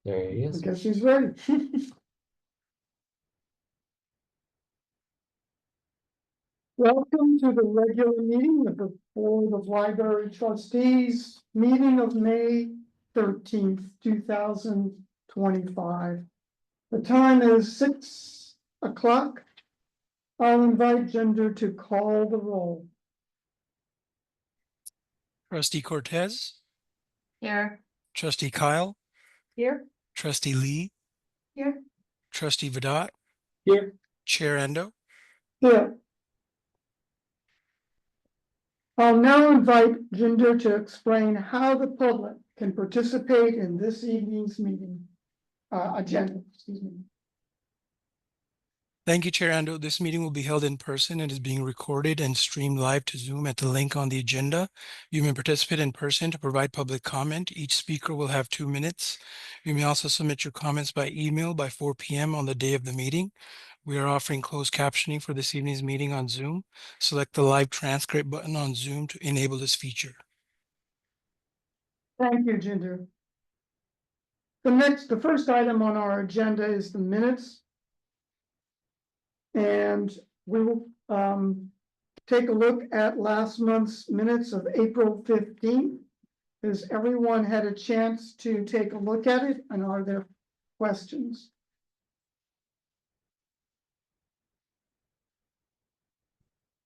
There he I is. guess he's ready. Welcome to the regular meeting of the Board of Library Trustees, meeting of May 13th, 2025. The time is 6 o'clock. I'll invite Ginger to call the roll. Trustee Cortez, Here. Trustee Kyle, Here. Trustee Lee, Here. Trustee Vidot, Here. Chair Endo. Here. I'll now invite Ginger to explain how the public can participate in this evening's meeting, agenda, excuse me. Thank you, Chair Endo. This meeting will be held in person and is being recorded and streamed live to Zoom at the link on the agenda. You may participate in person to provide public comment. Each speaker will have 2 minutes. You may also submit your comments by email by 4 p.m. on the day of the meeting. We are offering closed captioning for this evening's meeting on Zoom. Select the live transcript button on Zoom to enable this feature. Thank you, Ginger. The first item on our agenda is the minutes. And we will take a look at last month's minutes of April 15th. Has everyone had a chance to take a look at it, and are there questions?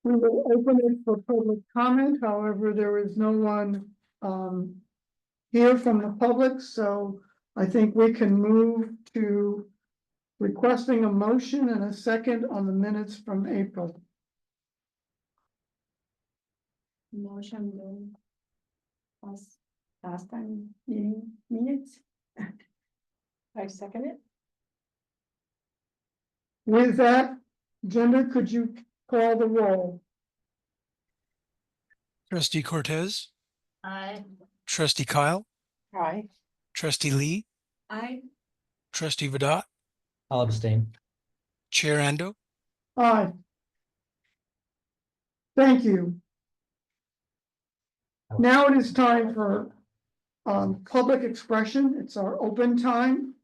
We will open it for public comment. However, there is no one here from the public, so I think we can move to requesting a motion and a second on the minutes from April. Motion to pass last time meeting minutes. I second it. With that, Ginger, could you call the roll? Trustee Cortez, Aye. Trustee Kyle, Aye. Trustee Lee, Aye. Trustee Vidot, I'll abstain. Chair Endo. Aye. Thank you. Now it is time for public expression. It's our open time.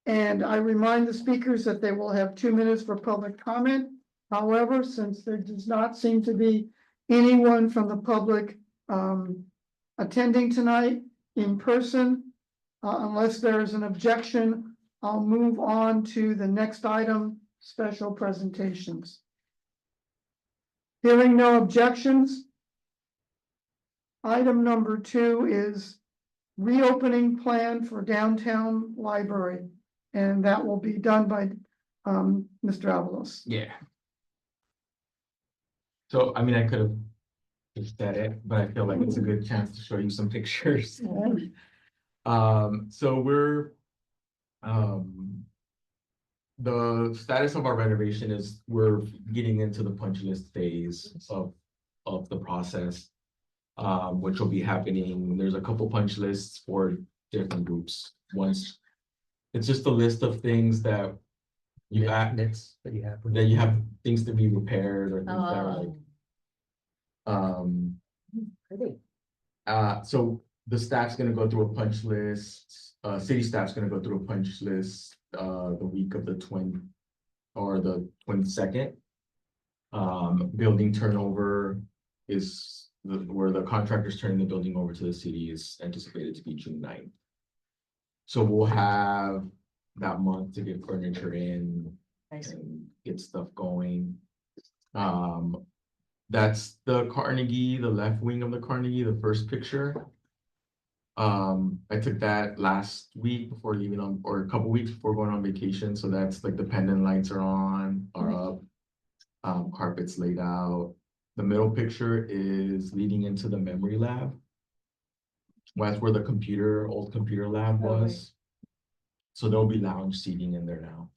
And I remind the speakers that they will have 2 minutes for public comment. However, since there does not seem to be anyone from the public attending tonight in person, unless there is an objection, I'll move on to the next item, special presentations. Hearing no objections, item number 2 is reopening plan for downtown library, and that will be done by Mr. Avalos. Yeah. So, I mean, I could have just said it, but I feel like it's a good chance to show you some pictures. So we're, the status of our renovation is we're getting into the punch list phase of the process, which will be happening. There's a couple punch lists for different groups. Once it's just a list of things that you have that you have things to be repaired or things that are like so the staff's gonna go through a punch list. City staff's gonna go through a punch list the week of the 22nd. Building turnover is where the contractor's turning the building over to the city is anticipated to be June 9th. So we'll have that month to get furniture in and get stuff going. That's the Carnegie, the left wing of the Carnegie, the first picture. I took that last week before leaving on, or a couple weeks before going on vacation. So that's like the pendant lights are up, carpets laid out. The middle picture is leading into the memory lab. That's where the old computer lab was. So there'll be lounge seating in there now.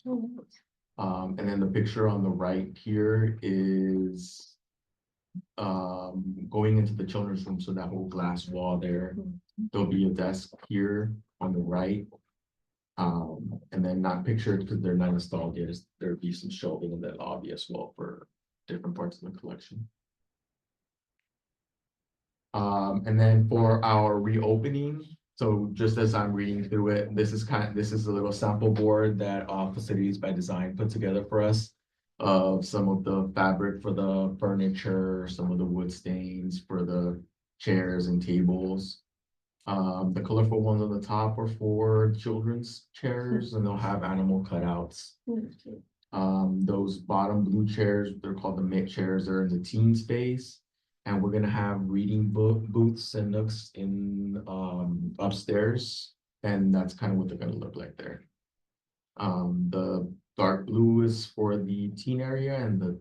And then the picture on the right here is going into the children's room. So that whole glass wall there, there'll be a desk here on the right. And then not pictured because they're not installed yet. There'll be some shelving in the lobby as well for different parts of the collection. And then for our reopening, so just as I'm reading through it, this is a little sample board that Facilities by Design put together for us of some of the fabric for the furniture, some of the wood stains for the chairs and tables. The colorful ones on the top are for children's chairs and they'll have animal cutouts. Those bottom blue chairs, they're called the mid chairs, they're in the teen space. And we're gonna have reading booths and nooks in upstairs. And that's kind of what they're gonna look like there. The dark blue is for the teen area and the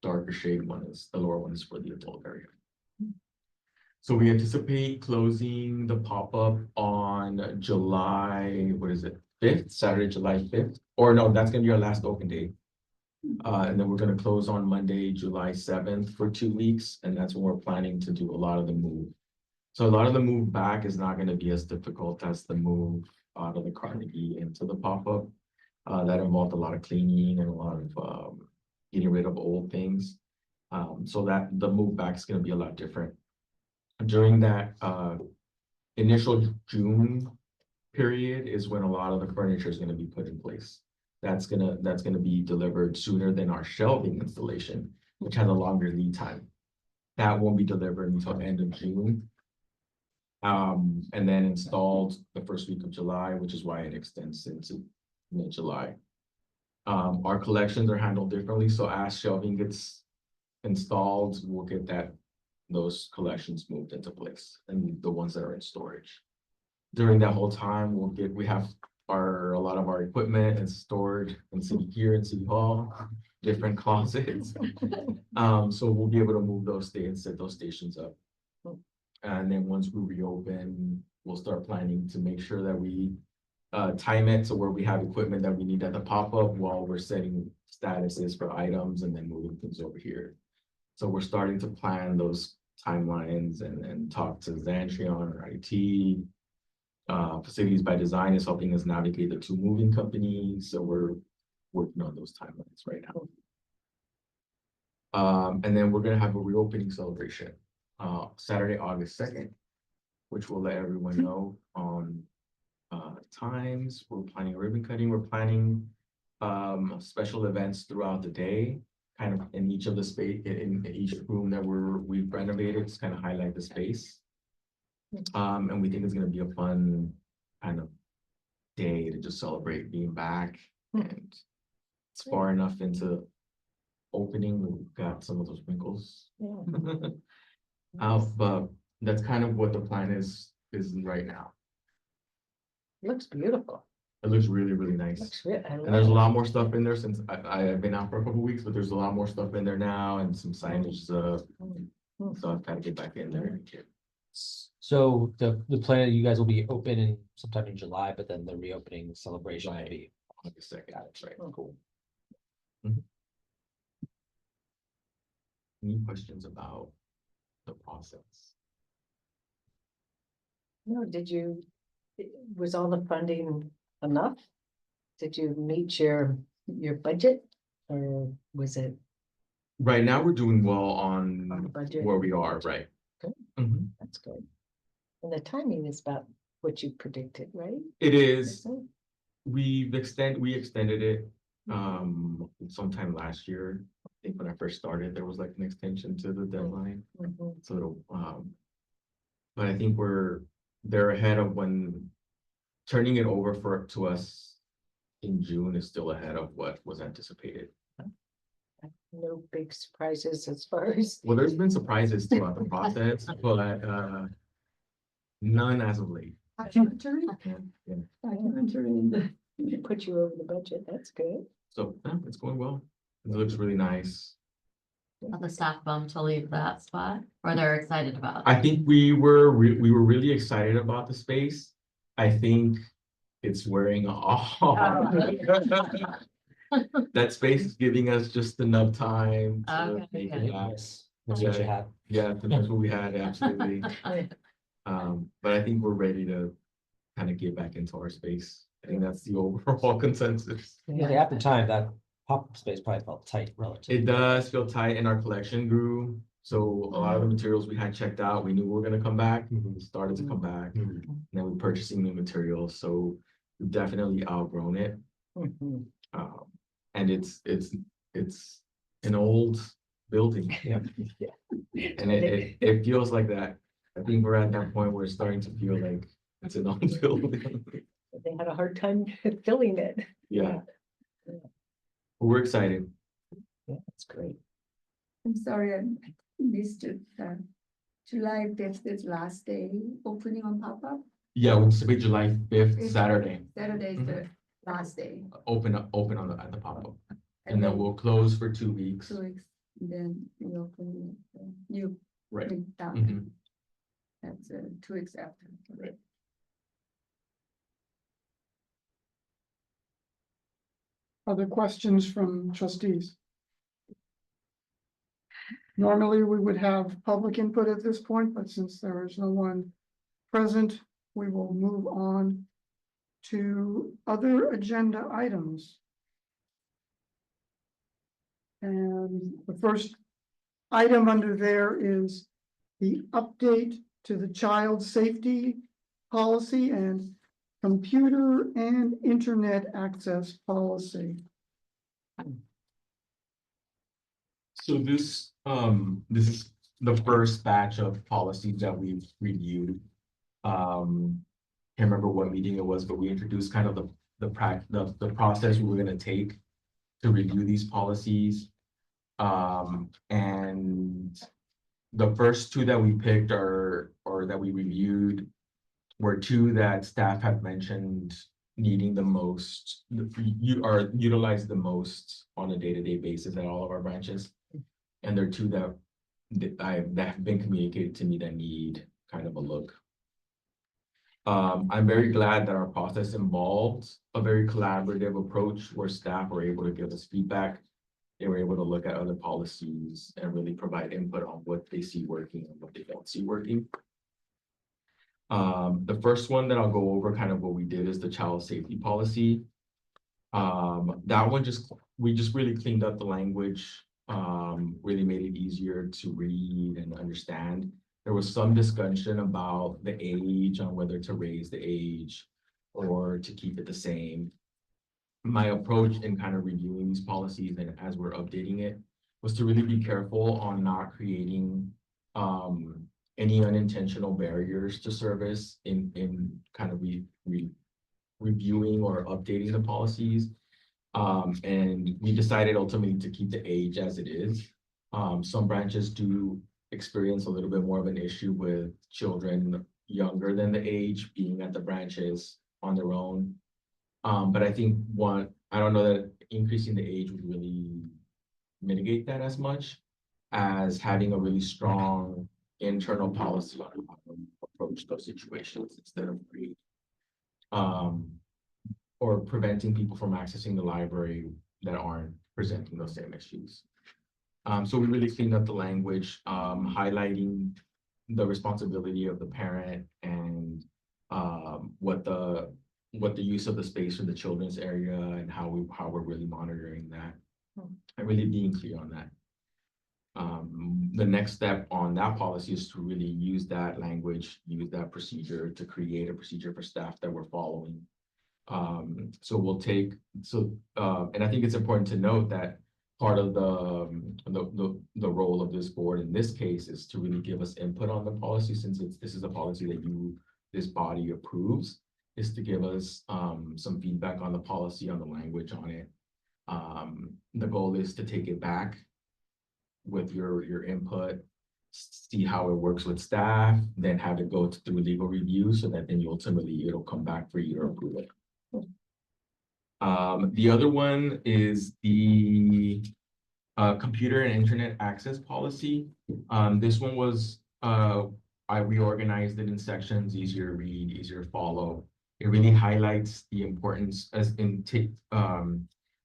darker shade one is, the lower one is for the adult area. So we anticipate closing the pop-up on July, what is it, 5th, Saturday, July 5th? Or no, that's gonna be our last open day. And then we're gonna close on Monday, July 7th for 2 weeks, and that's when we're planning to do a lot of the move. So a lot of the move back is not gonna be as difficult as the move out of the Carnegie into the pop-up. That involved a lot of cleaning and a lot of getting rid of old things. So that the move back is gonna be a lot different. During that initial June period is when a lot of the furniture is gonna be put in place. That's gonna be delivered sooner than our shelving installation, which has a longer lead time. That won't be delivered until end of June. And then installed the first week of July, which is why it extends into mid-July. Our collections are handled differently, so as shelving gets installed, we'll get those collections moved into place and the ones that are in storage. During that whole time, we have a lot of our equipment is stored in here in City Hall, different closets. So we'll be able to move those set those stations up. And then once we reopen, we'll start planning to make sure that we time it to where we have equipment that we need at the pop-up while we're setting statuses for items and then moving things over here. So we're starting to plan those timelines and talk to Xantrion or IT. Facilities by Design is helping us navigate the 2 moving companies. So we're working on those timelines right now. And then we're gonna have a reopening celebration, Saturday, August 2nd, which will let everyone know on times. We're planning a ribbon cutting. We're planning special events throughout the day, kind of in each of the space, in each room that we've renovated to kind of highlight the space. And we think it's gonna be a fun kind of day to just celebrate being back. And it's far enough into opening, we've got some of those wrinkles out, but that's kind of what the plan is right now. Looks beautiful. It looks really, really nice. Looks good. And there's a lot more stuff in there since I've been out for a couple weeks, but there's a lot more stuff in there now and some signage, so I've got to get back in there. So the plan, you guys will be open in sometime in July, but then the reopening celebration will be. August 2nd, that's right. Cool. Any questions about the process? No, was all the funding enough? Did you meet your budget or was it Right now, we're doing well on on budget? where we are, right? Good. Mhm. That's good. And the timing is about what you predicted, right? It is, Isn't we extended it sometime last year. I think when I first started, there was like an extension to the deadline. it? Mhm. So, but I think they're ahead of when turning it over to us in June is still ahead of what was anticipated. No big surprises as far as. Well, there's been surprises throughout the process, but none as of late. Documentary? Yeah. Documentary in the. Put you over the budget, that's good. So yeah, it's going well. It looks really nice. Are the staff bummed to leave that spot, or they're excited about it? I think we were really excited about the space. I think it's wearing off. That space is giving us just enough time to Okay, make okay. it last. Yes, that's what you have. Yeah, that's what we had, absolutely. But I think we're ready to kind of get back into our space. I think that's the overall consensus. Yeah, after time, that pop-up space probably felt tight relative. It does feel tight and our collection grew. So a lot of the materials we had checked out, we knew we were gonna come back, Mhm. started to come back, and Mhm. then we're purchasing new materials, so we've definitely outgrown it. Mhm. Um, and it's an old building. Yeah. And it feels like that. I think we're at that point where it's starting to feel like it's an old building. They had a hard time filling it. Yeah. But we're excited. Yeah, that's great. I'm sorry, I missed it. July fifth is last day opening on pop-up. Yeah, we anticipate July 5th, It's- Saturday, Saturday is the last day. open on at the pop-up. And then we'll close for 2 weeks. 2 weeks, and then we open the new. Right. down. Mhm. That's 2 weeks after. Right. Other questions from trustees? Normally, we would have public input at this point, but since there is no one present, we will move on to other agenda items. And the first item under there is the update to the child safety policy and computer and internet access policy. So this is the first batch of policies that we've reviewed. Can't remember what meeting it was, but we introduced kind of the process we were gonna take to review these policies. And the first two that we picked or that we reviewed were two that staff had mentioned needing the most, you are utilized the most on a day-to-day basis at all of our branches. And there are two that have been communicated to me that need kind of a look. I'm very glad that our process involved a very collaborative approach where staff were able to give us feedback. They were able to look at other policies and really provide input on what they see working and what they don't see working. The first one that I'll go over kind of what we did is the child safety policy. That one we just really cleaned up the language, really made it easier to read and understand. There was some discussion about the age, on whether to raise the age or to keep it the same. My approach in kind of reviewing these policies and as we're updating it was to really be careful on not creating any unintentional barriers to service in kind of reviewing or updating the policies. And we decided ultimately to keep the age as it is. Some branches do experience a little bit more of an issue with children younger than the age being at the branches on their own. But I think I don't know that increasing the age would really mitigate that as much as having a really strong internal policy on how to approach those situations instead of or preventing people from accessing the library that aren't presenting those same issues. So we really cleaned up the language, highlighting the responsibility of the parent and what the use of the space for the children's area and how we're really monitoring that and really being clear on that. The next step on that policy is to really use that language, use that procedure to create a procedure for staff that we're following. So we'll take, and I think it's important to note that part of the role of this board in this case is to really give us input on the policy, since this is a policy that this body approves, is to give us some feedback on the policy, on the language on it. The goal is to take it back with your input, see how it works with staff, then have it go through legal review so that then ultimately it'll come back for you to approve it. The other one is the computer and internet access policy. This one was, I reorganized it in sections, easier to read, easier to follow. It really highlights the importance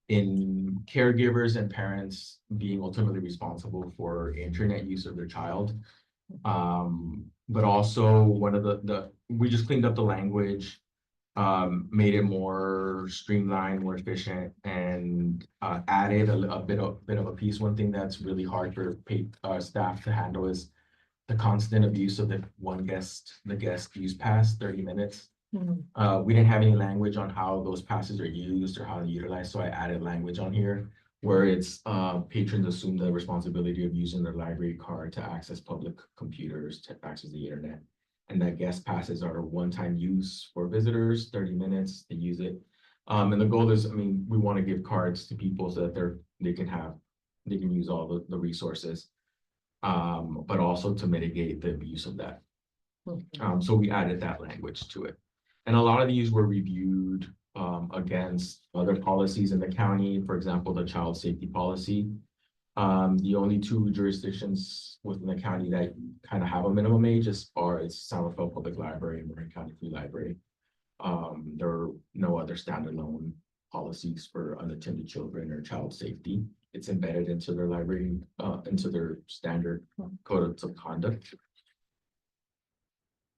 in caregivers and parents being ultimately responsible for internet use of their child. But also one of we just cleaned up the language made it more streamlined, more efficient, and added a bit of a piece. One thing that's really hard for staff to handle is the constant abuse of the guest use pass 30 minutes. We didn't have any language on how those passes are used or how they're utilized, so I added language on here where it's patrons assume the responsibility of using their library card to access public computers, to access the internet. And that guest passes are one-time use for visitors, 30 minutes to use it. And the goal is, I mean, we want to give cards to people so that they can use all the resources. But also to mitigate the abuse of that. So we added that language to it. And a lot of these were reviewed against other policies in the county, for example, the child safety policy. The only two jurisdictions within the county that kind of have a minimum age is San Rafael Public Library and Marin County Free Library. There are no other standalone policies for unattended children or child safety. It's embedded into their library, into their standard codes of conduct.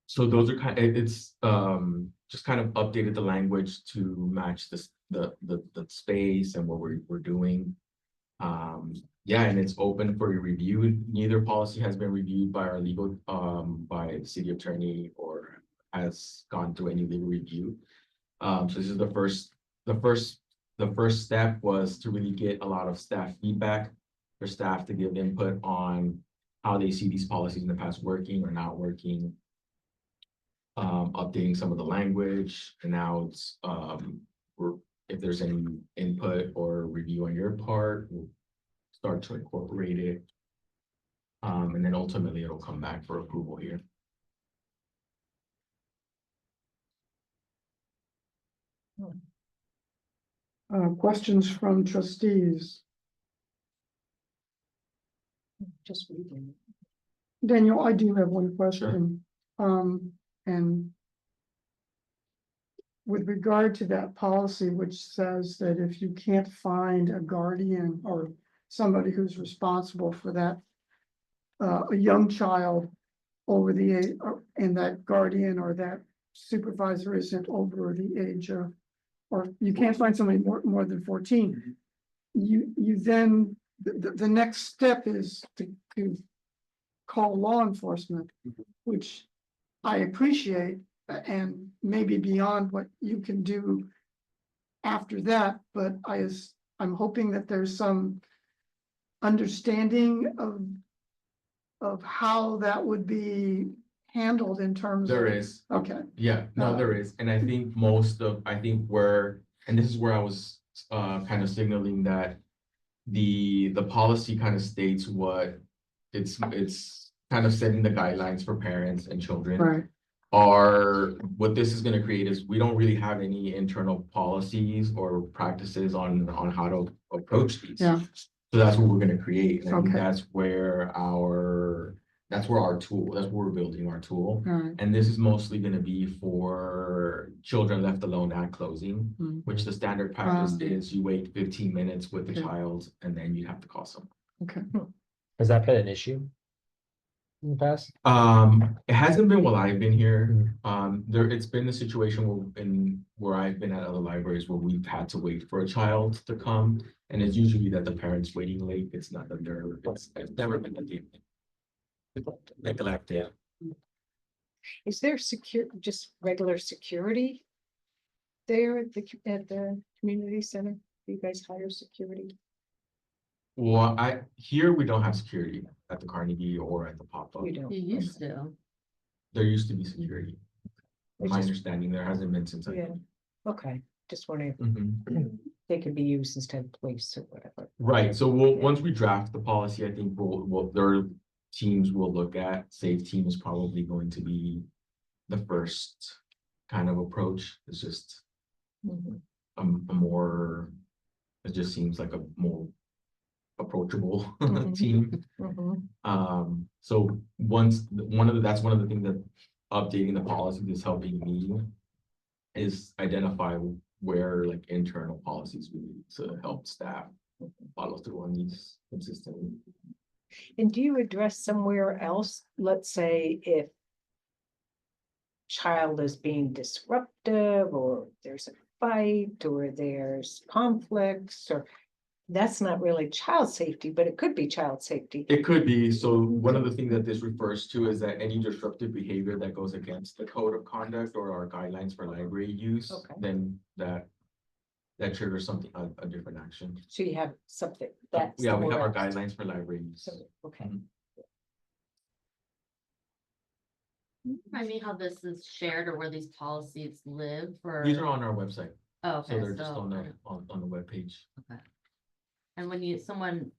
So those are it's just kind of updated the language to match the space and what we're doing. Yeah, and it's open for your review. Neither policy has been reviewed by our legal, by the city attorney or has gone through any legal review. So this is the first step was to really get a lot of staff feedback for staff to give input on how they see these policies in the past working or not working. Updating some of the language, and now it's if there's any input or review on your part, we'll start to incorporate it. And then ultimately it'll come back for approval here. Questions from trustees? Just reading. Daniel, I do have one question. And with regard to that policy, which says that if you can't find a guardian or somebody who's responsible for that, a young child over the age, and that guardian or that supervisor isn't over the age of, or you can't find somebody more than 14, you then, the next step is to call law enforcement, which I appreciate, and maybe beyond what you can do after that, but I'm hoping that there's some understanding of how that would be handled in terms of. There is. Okay. Yeah, no, there is. And I think and this is where I was kind of signaling that the policy kind of states what it's kind of setting the guidelines for parents and children. Right. What this is going to create is we don't really have any internal policies or practices on how to approach these. Yeah. So that's what we're going to create. And I think Okay. that's where our tool, that's where we're building our tool. All right. And this is mostly going to be for children left alone at closing, Mm. which the standard practice is you wait 15 minutes with the Okay. child and then you have to call someone. Okay. Has that been an issue in the past? It hasn't been while I've been here. It's been the situation where I've been at other libraries where we've had to wait for a child to come. And it's usually that the parents waiting late. It's not that it's never been that they neglect it. Is there just regular security there at the community center? Do you guys hire security? Well, here we don't have security at the Carnegie or at the pop-up. You don't? You used to. There used to be security. It's My just- understanding, there hasn't been since. Yeah, okay, just wondering if Mhm. they could be used instead of police or whatever. Right, so once we draft the policy, I think their teams will look at, Safe Team is probably going to be the first kind of approach. It's just Mhm. it just seems like a more approachable Mhm. team. Mhm. So that's one of the things that updating the policy is helping me is identify where like internal policies we need to help staff follow through on these consistently. And do you address somewhere else, let's say if child is being disruptive, or there's a fight, or there's conflicts, or that's not really child safety, but it could be child safety. It could be, so one of the things that this refers to is that any disruptive behavior that goes against the code of conduct or our guidelines for library use, Okay. then that triggers something, a different action. So you have something that's. Yeah, we have our somewhere else. guidelines for library use. So, okay. Mhm. Remind me how this is shared or where these policies live or? These are on our website, Oh, so okay, they're just so, on the webpage. okay. And when someone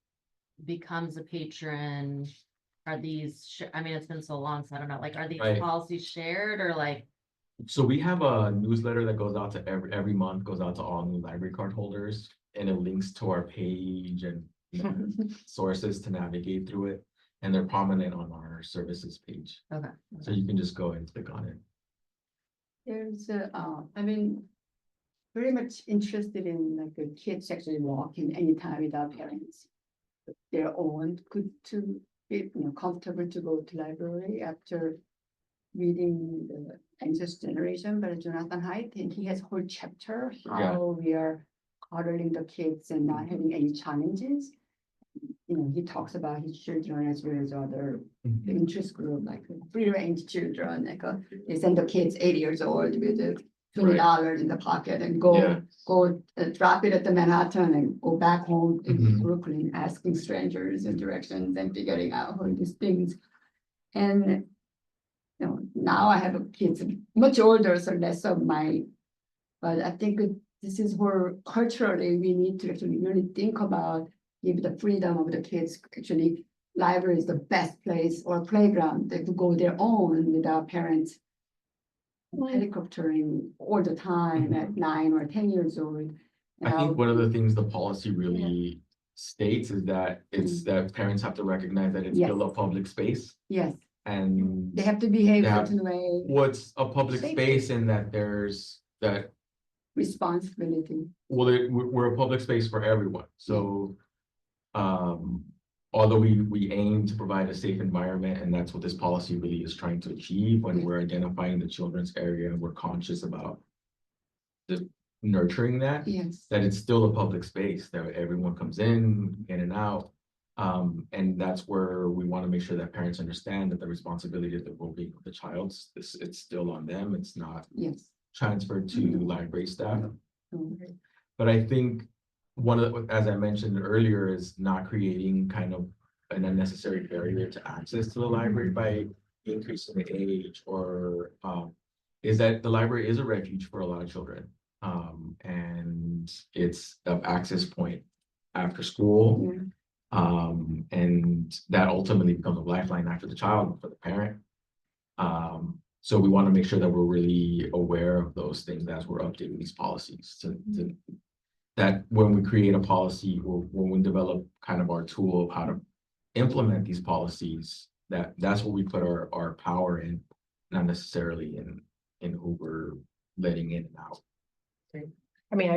becomes a patron, are these, I mean, it's been so long, so I don't know, like, are these Right. policies shared or like? So we have a newsletter that goes out to every month, goes out to all new library card holders, and it links to our page and sources to navigate through it. And they're prominent on our services page. Okay. So you can just go and click on it. There's I mean, very much interested in like the kids actually walking anytime without parents. Their own good to be, comfortable to go to library after reading the Anxious Generation by Jonathan Haidt, and he has a whole chapter how we are coddling the kids and not having any challenges. He talks about his children as well as other interest group, like free range children, like they send the kids 8 years old with $20 in the pocket and go drop it at the Manhattan and go back home in Brooklyn, asking strangers and directions and figuring out all these things. And now I have kids much older, so less of my, but I think this is where culturally we need to actually really think about, give the freedom of the kids. Actually, library is the best place, or playground. They could go their own without parents helicoptering all the time at 9 or 10 years old. I think one of the things the policy really states is that it's that parents have to recognize that it's still a public space. Yes, And they have to behave They have- certain way, what's a public Safety. space in that there's that, responsibility. well, we're a public space for everyone, so. Although we aim to provide a safe environment, and that's what this policy really is trying to achieve when we're identifying the children's area, and we're conscious about the nurturing that, Yes, that it's still a public space, that everyone comes in and out. And that's where we want to make sure that parents understand that the responsibility of the well-being of the child, it's still on them, it's not yes. transferred to library staff. Okay. But I think one of the, as I mentioned earlier, is not creating kind of an unnecessary barrier to access to the library by increasing the age, or is that the library is a refuge for a lot of children. And it's an access point after school. Yeah. And that ultimately becomes a lifeline after the child for the parent. So we want to make sure that we're really aware of those things as we're updating these policies to that when we create a policy, or when we develop kind of our tool of how to implement these policies, that's where we put our power in, not necessarily in who we're letting in and out. I mean,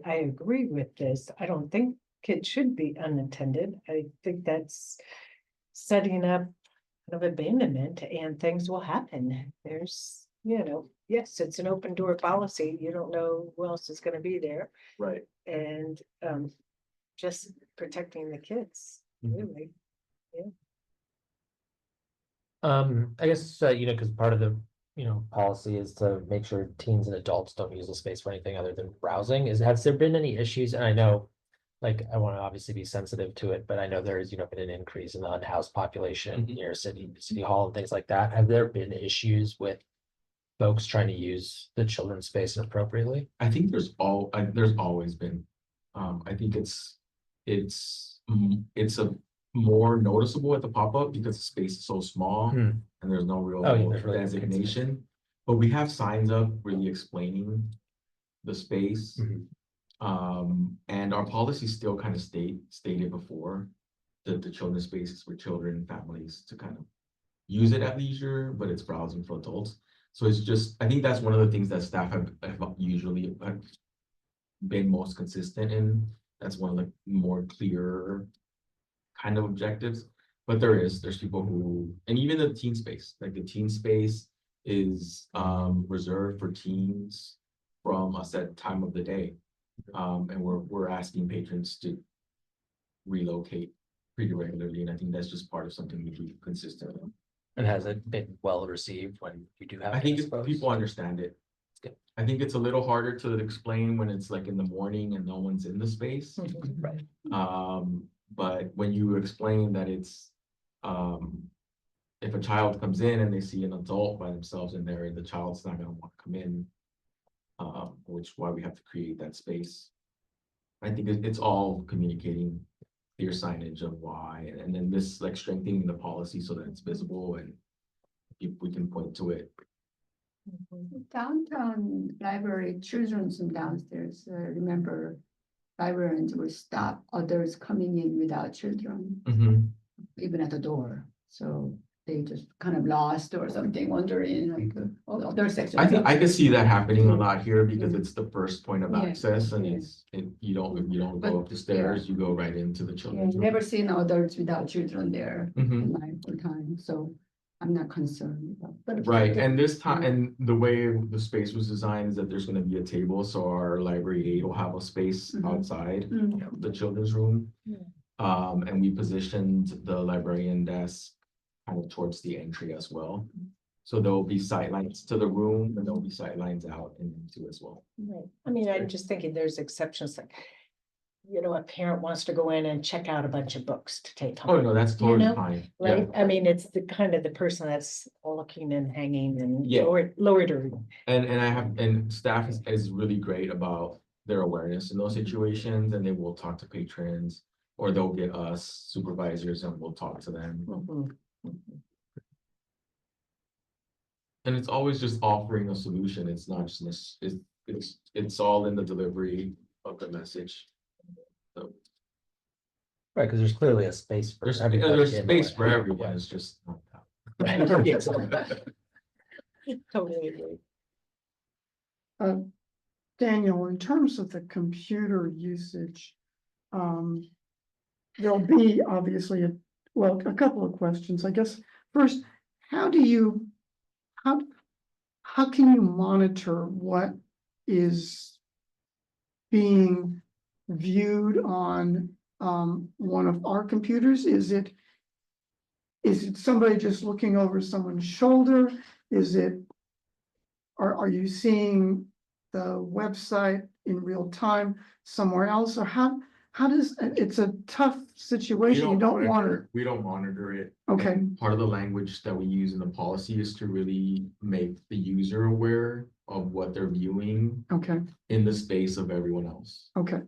I agree with this. I don't think kids should be unattended. I think that's setting up kind of abandonment, and things will happen. There's, yes, it's an open door policy. You don't know who else is gonna be there, Right. and just protecting the kids, really. I guess, because part of the, policy is to make sure teens and adults don't use the space for anything other than browsing. Has there been any issues? And I know, like, I want to obviously be sensitive to it, but I know there is, been an increase in the unhoused population near City Hall and things like that. Have there been issues with folks trying to use the children's space appropriately? I think there's always been, I think it's a more noticeable at the pop-up because the space is so small and there's no real there's really no designation. But we have signs up really explaining the space. And our policy still kind of stated before that the children's spaces for children and families to kind of use it at leisure, but it's browsing for adults. So it's just, I think that's one of the things that staff have usually been most consistent in. That's one of the more clear kind of objectives. But there's people who, and even the teen space, like the teen space, is reserved for teens from a set time of the day. And we're asking patrons to relocate pretty regularly, and I think that's just part of something we do consistently. And has it been well received when you do have? I think guest posts? people understand it. Good. I think it's a little harder to explain when it's like in the morning and no one's in the space. Right. But when you explain that it's, if a child comes in and they see an adult by themselves in there, the child's not gonna want to come in. Which is why we have to create that space. I think it's all communicating clear signage of why, and then this like strengthening the policy so that it's visible and if we can point to it. Downtown library, children's room downstairs, remember librarians will stop others coming in without children, even at the door. So they just kind of lost or something, wondering like, other sections. I could see that happening a lot here because it's the first point of Yeah, access and yeah. you don't But, go up the stairs, you go right into the Yeah, children's room. never seen adults without children there Mhm. in my full time, so I'm not concerned about. But Right, and this time, Yeah. and the way the space was designed is that there's gonna be a table, so our library aide will have a space Mhm. outside Mm. the children's room. Yeah. And we positioned the librarian desk kind of towards the entry as well. So there'll be sightlines to the room and there'll be sightlines out and into as well. Right. I mean, I'm just thinking there's exceptions like, you know, a parent wants to go in and check out a bunch of books to take Oh, home. no, that's You totally know, fine. Yeah. Right? I mean, it's the kind of the person that's looking and hanging and Yeah. loitering. And staff is really great about their awareness in those situations and they will talk to patrons. Or they'll get us supervisors and we'll talk to them. Mhm. And it's always just offering a solution. It's not just, it's all in the delivery of the message. So Right, because there's clearly a space for there's everybody. space in for there. everyone. Yeah. It's just not that. Right. Yes. Totally agree. Daniel, in terms of the computer usage, there'll be obviously a couple of questions, I guess. First, how can you monitor what is being viewed on one of our computers? Is it somebody just looking over someone's shoulder? Are you seeing the website in real time somewhere else? Or how does, it's a tough situation, you don't want to. We don't monitor it. Okay. And part of the language that we use in the policy is to really make the user aware of what they're viewing Okay, in the space of everyone else. okay,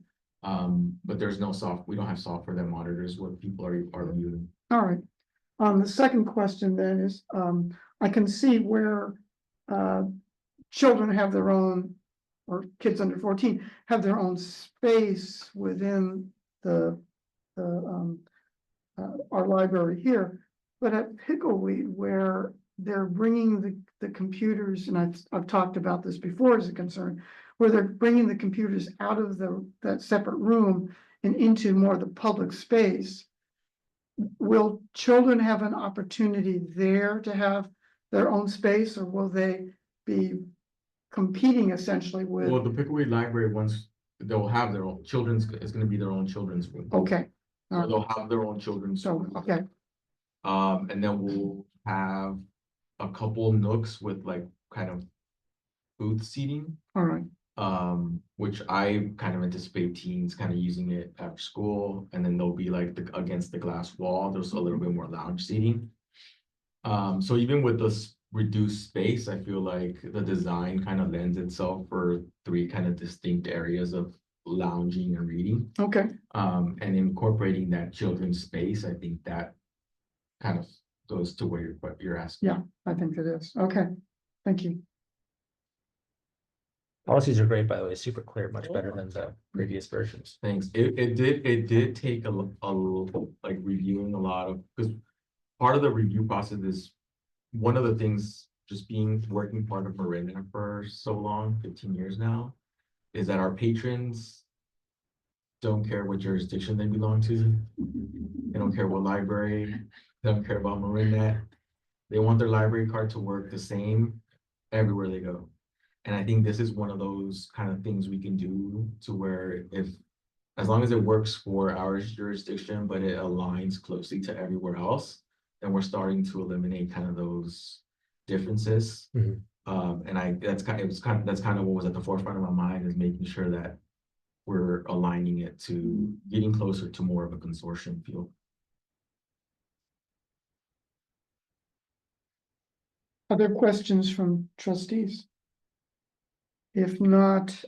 But there's no we don't have software that monitors what people are viewing. all right. The second question then is, I can see where children have their own, or kids under 14 have their own space within our library here. But at Pickleweed, where they're bringing the computers, and I've talked about this before as a concern, where they're bringing the computers out of that separate room and into more of the public space. Will children have an opportunity there to have their own space, or will they be competing essentially Well, with? the Pickaway Library, they'll have their own it's gonna be their own children's room. Okay, So they'll have their own children's so, room. okay, And then we'll have a couple nooks with like kind of booth seating. all right, Which I kind of anticipate teens kind of using it after school, and then they'll be like against the glass wall, there's a little bit more lounge seating. So even with this reduced space, I feel like the design kind of lends itself for 3 kind of distinct areas of lounging and reading. okay. And incorporating that children's space, I think that kind of goes to what you're asking. Yeah. I think it is, okay, thank you. Policies are great, by the way, super clear, much better than the previous versions. Thanks. It did take a like reviewing a lot of, because part of the review process is one of the things, just working part of Marinda for so long, 15 years now, is that our patrons don't care what jurisdiction they belong to. They don't care what library, they don't care about Marinda. They want their library card to work the same everywhere they go. And I think this is one of those kind of things we can do to where if, as long as it works for our jurisdiction, but it aligns closely to everywhere else, then we're starting to eliminate kind of those differences. Mhm. And that's kind of what was at the forefront of my mind, is making sure that we're aligning it to getting closer to more of a consortium feel. Other questions from trustees? If not,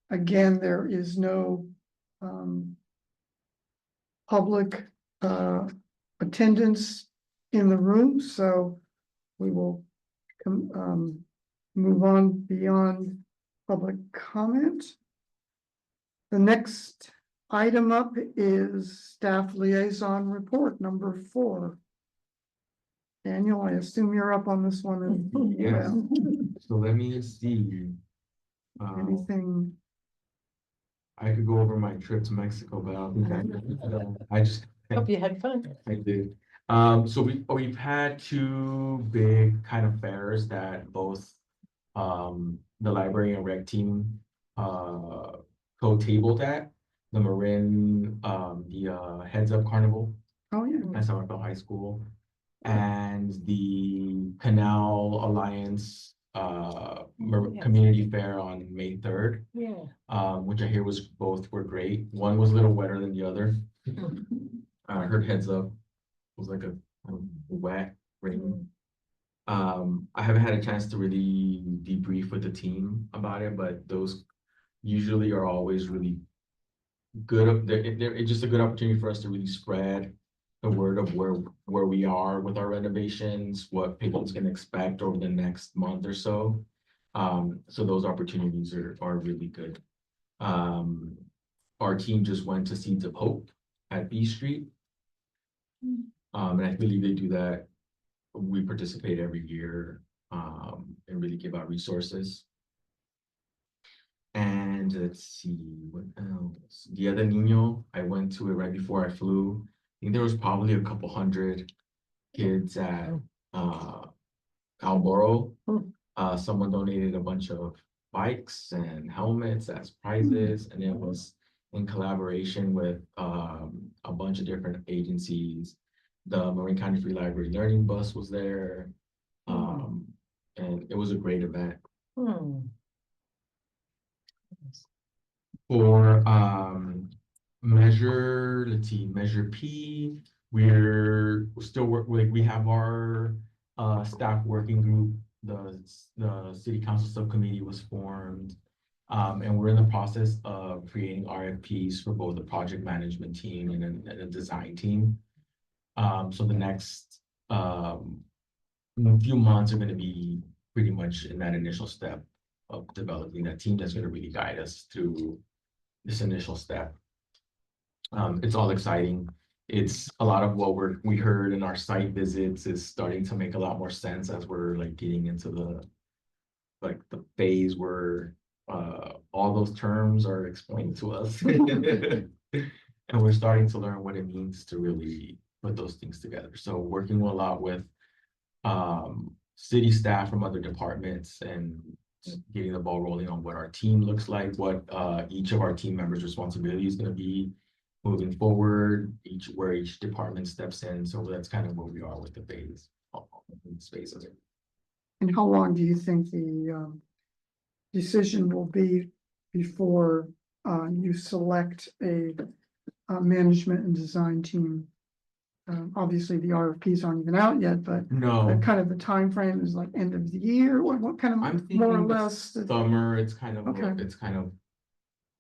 again, there is no public attendance in the room, so we will move on beyond public comment. The next item up is staff liaison report number 4. Daniel, I assume you're up on this one as Yes. well. So let me see. Anything? I could go over my trip to Mexico, but I don't think I just. Hope you had fun. I did. So we've had 2 big kind of fairs that both the library and rec team co-tabled at. The Marin, the Heads Up Carnival Oh, yeah. at Summerville High School, and the Canal Alliance Yes. Community Fair on May 3rd, Yeah. which I hear both were great. One was a little wetter than the other. I heard Heads Up was like a wet rain. I haven't had a chance to really debrief with the team about it, but those usually are always really good. It's just a good opportunity for us to really spread the word of where we are with our renovations, what patrons can expect over the next month or so. So those opportunities are really good. Our team just went to Seeds of Hope at B Street. And I believe they do that. We participate every year, and really give out resources. And let's see, what else? Dia de Niño, I went to it right before I flew. I think there was probably a couple hundred kids at Alboro. Someone donated a bunch of bikes and helmets as prizes, and it was in collaboration with a bunch of different agencies. The Marin County Free Library Learning Bus was there. And it was a great event. For let's see, Measure P, we're still we have our staff working group. The city council subcommittee was formed. And we're in the process of creating RFPs for both the project management team and a design team. So the next few months are going to be pretty much in that initial step of developing that team that's going to really guide us through this initial step. It's all exciting. It's a lot of what we heard in our site visits is starting to make a lot more sense as we're like getting into the phase where all those terms are explained to us. And we're starting to learn what it means to really put those things together. So working a lot with city staff from other departments and getting the ball rolling on what our team looks like, what each of our team members' responsibility is going to be moving forward, where each department steps in. So that's kind of where we are with the phase spaces. And how long do you think the decision will be before you select a management and design team? Obviously, the RFPs aren't even out yet, but No, kind of the time frame is like end of the year. What kind I'm of more or thinking less? summer. It's kind of Okay. it's kind of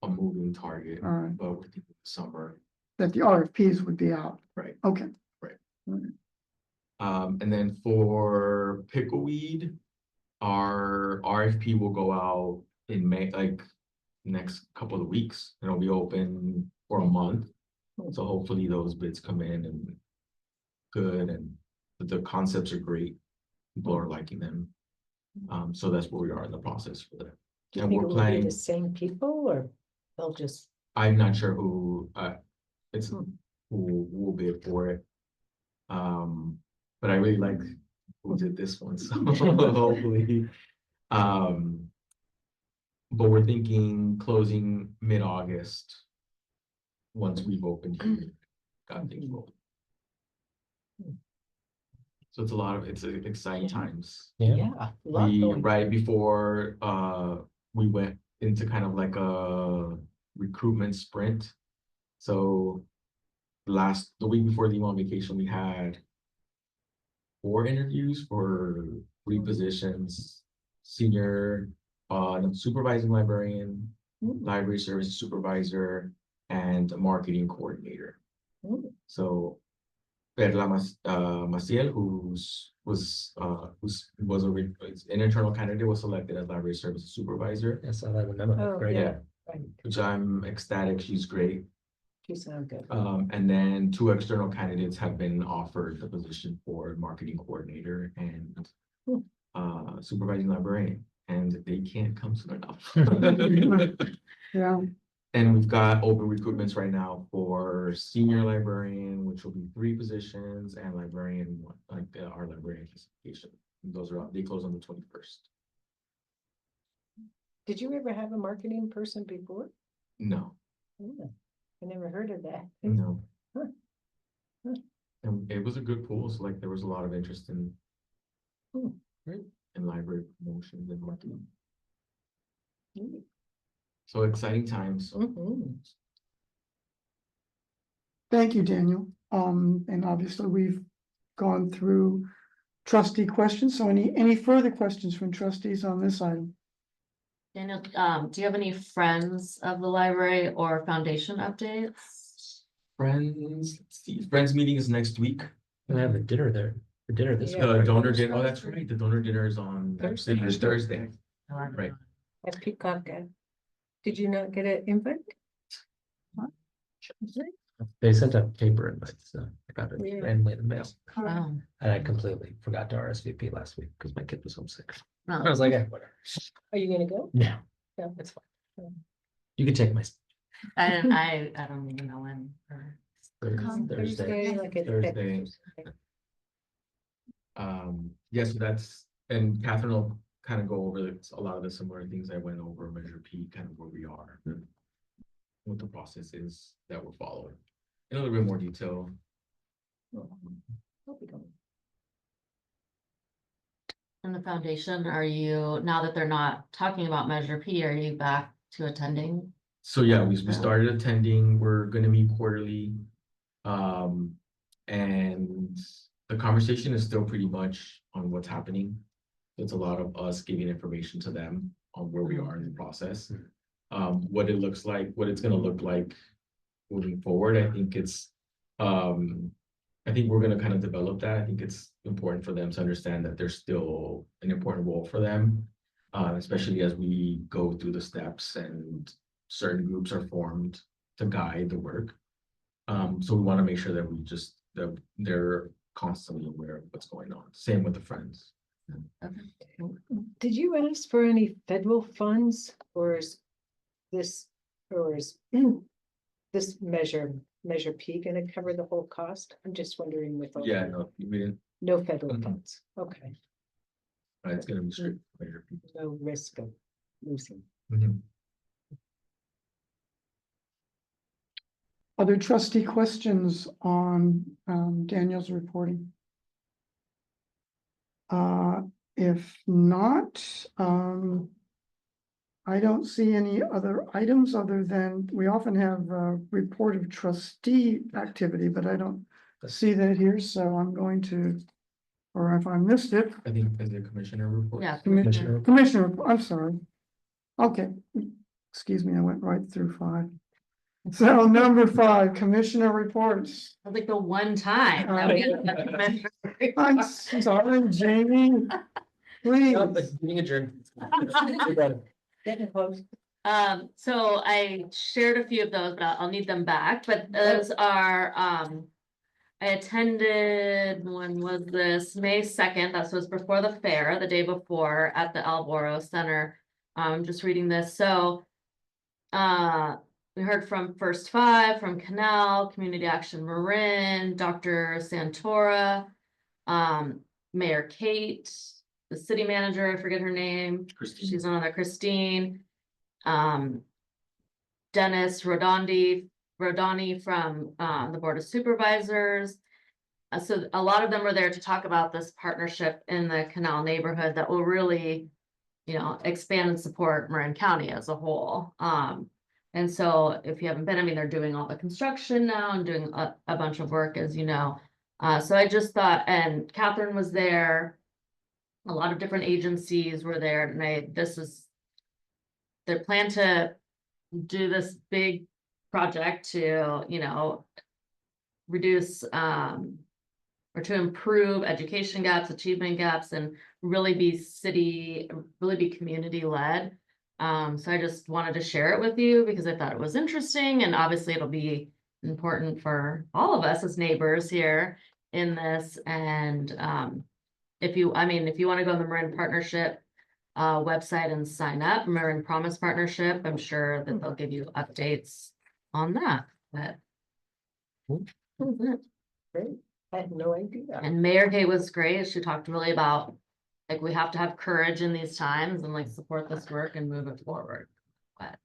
a moving target, All right, but we're thinking summer. that the RFPs would be out. Right. Okay. Right. All right. And then for pickleweed, our RFP will go out in May, like next couple of weeks. It'll be open for a month. So hopefully those bids come in and good, and the concepts are great. People are liking them. So that's where we are in the process for that. Do you And think we're it will be planning, the same people or they'll just? I'm not sure who who will bid for it. But I really like who did this one, so hopefully. But we're thinking closing mid-August. Once we've opened here, got things rolling. So it's a lot of, it's exciting times. Yeah. a lot We, going right on. before, we went into kind of like a recruitment sprint. So the week before the on vacation, we had 4 interviews for 3 positions, senior, supervising librarian, library service supervisor, and a marketing coordinator. Mm. So Perla Maciel, was an internal candidate, was selected as library services supervisor. Yes, I have a memo. Oh, Great. Yeah, Right, which I'm ecstatic. She's great. you sound good. And then 2 external candidates have been offered the position for marketing coordinator and supervising librarian, and they can't come soon enough. Yeah, And we've got open recruitments right now for senior librarian, which will be 3 positions, and librarian, like our librarian classification. Those are, they close on the 21st. Did you ever have a marketing person before? No, Oh, I never heard of that. no. Huh. Huh. And it was a good pool, so like there was a lot of interest in Great. in library promotions and marketing. Mm. So exciting times. Mhm. thank you, Daniel. And obviously we've gone through trustee questions. So any further questions from trustees on this item? Daniel, do you have any friends of the library or foundation updates? Friends, let's see, Friends meeting is next week. I have a dinner there, for dinner this Yeah. week. Donor dinner, oh, that's right, the donor dinner is on Thursday. Thursday. No, I'm Right. not. At Peacock. Did you not get an invite? They sent a paper invite, so I got it Yeah. randomly in the mail. Oh, And I completely forgot to RSVP last week because my kid was homesick. no. I was like, whatever. Are you gonna go? No, Yeah. it's fine. You can take my. I don't even know when. Thursday. Like at Thursday. Yeah, so that's, and Catherine will kind of go over a lot of the similar things I went over, Measure P, kind of where we are. What the process is that we're following, in a little bit more detail. And the foundation, are you, now that they're not talking about Measure P, are you back to attending? So yeah, we started attending, we're gonna meet quarterly. And the conversation is still pretty much on what's happening. It's a lot of us giving information to them on where we are in the process. What it looks like, what it's gonna look like moving forward. I think we're gonna kind of develop that. I think it's important for them to understand that there's still an important role for them. Especially as we go through the steps and certain groups are formed to guide the work. So we want to make sure that that they're constantly aware of what's going on. Same with the friends. Did you ask for any federal funds or is this, this Measure P gonna cover the whole cost? I'm just wondering with. all Yeah, the- no, we didn't, No federal Mhm. funds, okay, it's gonna be strict measure people. no risk of losing. Other trustee questions on Daniel's reporting? If not, I don't see any other items other than, we often have a report of trustee activity, but I don't see that here, so I'm going to, or if I missed it, I think as the commissioner report. Yeah. Commissioner. Commissioner, I'm sorry. Okay, excuse me, I went right through 5. So number 5, Commissioner reports. I was like the one time. that we had a commissioner. I'm sorry, Jamie. Please. No, but being adjourned. So I shared a few of those, but I'll need them back, but those are, I attended, when was this, May 2nd, that was before the fair, the day before at the Alboro Center. Just reading this, so, we heard from First Five, from Canal, Community Action Marin, Dr. Santora. Mayor Kate, the city manager, I forget her name, Christine. she's another Christine. Dennis Rodani from the Board of Supervisors. So a lot of them were there to talk about this partnership in the Canal neighborhood that will really, expand and support Marin County as a whole. And so if you haven't been, I mean, they're doing all the construction now and doing a bunch of work, as you know. So I just thought, and Catherine was there. A lot of different agencies were there, and this is their plan to do this big project to, reduce or to improve education gaps, achievement gaps, and really be community led. So I just wanted to share it with you because I thought it was interesting, and obviously it'll be important for all of us as neighbors here in this. And if you want to go on the Marin Partnership website and sign up, Marin Promise Partnership, I'm sure that they'll give you updates on that. But Great. I had no idea. and Mayor Kate was great. She talked really about like we have to have courage in these times and like support this work and move it forward. But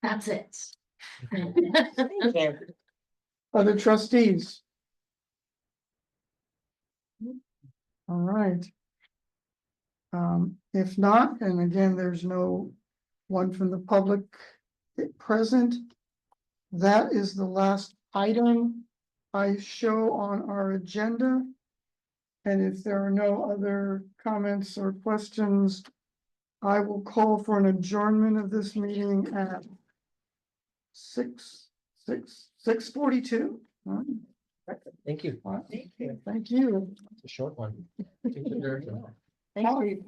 that's it. Thank you. Other trustees? All right. If not, and again, there's no one from the public present. That is the last item I show on our agenda. And if there are no other comments or questions, I will call for an adjournment of this meeting at 6:42. Thank you. Thank you. It's a short one. Thank you.